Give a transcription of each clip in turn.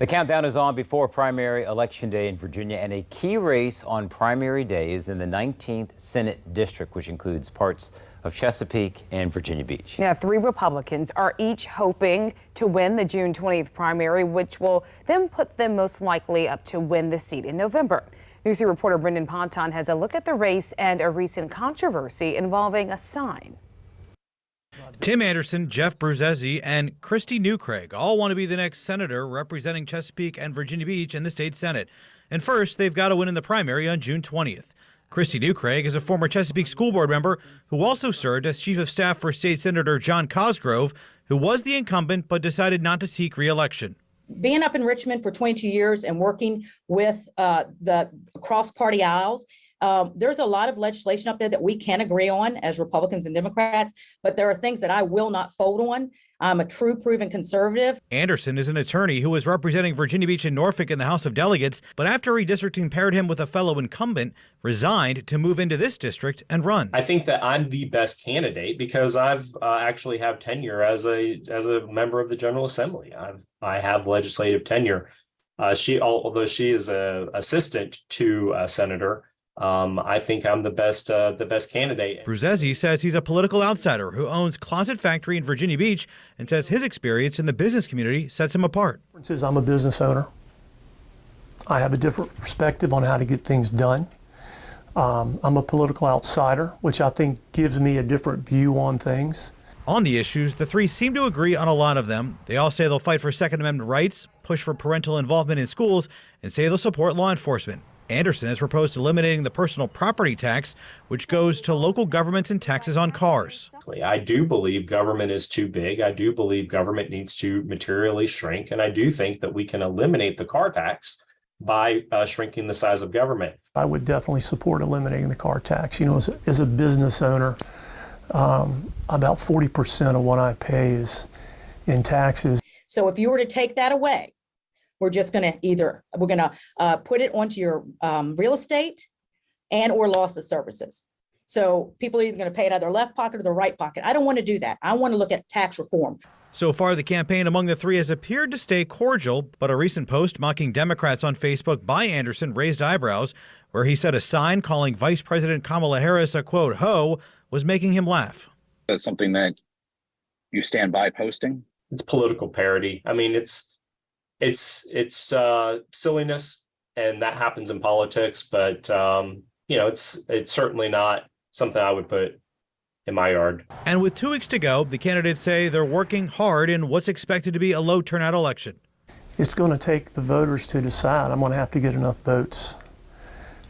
The countdown is on before primary election day in Virginia, and a key race on primary day is in the 19th Senate District, which includes parts of Chesapeake and Virginia Beach. Yeah, 3 Republicans are each hoping to win the June 20th primary, which will then put them most likely up to win the seat in November. News 3 reporter Brendan Ponton has a look at the race and a recent controversy involving a sign. Tim Anderson, Jeff Bruzzesi, and Christie New Craig all want to be the next senator representing Chesapeake and Virginia Beach in the state Senate. And first, they've got to win in the primary on June 20th. Christie New Craig is a former Chesapeake School Board member who also served as chief of staff for State Senator John Cosgrove, who was the incumbent but decided not to seek re-election. Being up in Richmond for 22 years and working with the cross-party aisles, there's a lot of legislation up there that we can agree on as Republicans and Democrats, but there are things that I will not fold on. I'm a true proven conservative. Anderson is an attorney who was representing Virginia Beach and Norfolk in the House of Delegates, but after redistricting paired him with a fellow incumbent, resigned to move into this district and run. I think that I'm the best candidate because I've actually have tenure as a member of the General Assembly. I have legislative tenure. Although she is an assistant to a senator, I think I'm the best candidate. Bruzzesi says he's a political outsider who owns Closet Factory in Virginia Beach and says his experience in the business community sets him apart. I'm a business owner. I have a different perspective on how to get things done. I'm a political outsider, which I think gives me a different view on things. On the issues, the 3 seem to agree on a lot of them. They all say they'll fight for Second Amendment rights, push for parental involvement in schools, and say they'll support law enforcement. Anderson has proposed eliminating the personal property tax, which goes to local governments and taxes on cars. I do believe government is too big. I do believe government needs to materially shrink. And I do think that we can eliminate the car tax by shrinking the size of government. I would definitely support eliminating the car tax. You know, as a business owner, about 40% of what I pay is in taxes. So if you were to take that away, we're just going to put it onto your real estate and or loss of services. So people are either going to pay it out of their left pocket or their right pocket. I don't want to do that. I want to look at tax reform. So far, the campaign among the 3 has appeared to stay cordial, but a recent post mocking Democrats on Facebook by Anderson raised eyebrows, where he said a sign calling Vice President Kamala Harris a, quote, hoe, was making him laugh. That's something that you stand by posting? It's political parody. I mean, it's silliness, and that happens in politics. But it's certainly not something I would put in my yard. And with 2 weeks to go, the candidates say they're working hard in what's expected to be a low turnout election. It's going to take the voters to decide. I'm going to have to get enough votes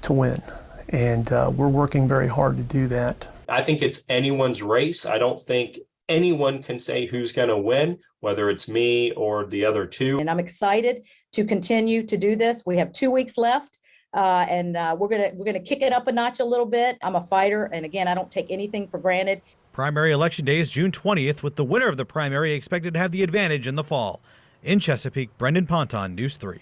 to win, and we're working very hard to do that. I think it's anyone's race. I don't think anyone can say who's going to win, whether it's me or the other 2. And I'm excited to continue to do this. We have 2 weeks left, and we're gonna kick it up a notch a little bit. I'm a fighter, and again, I don't take anything for granted. Primary election day is June 20th, with the winner of the primary expected to have the advantage in the fall. In Chesapeake, Brendan Ponton, News 3.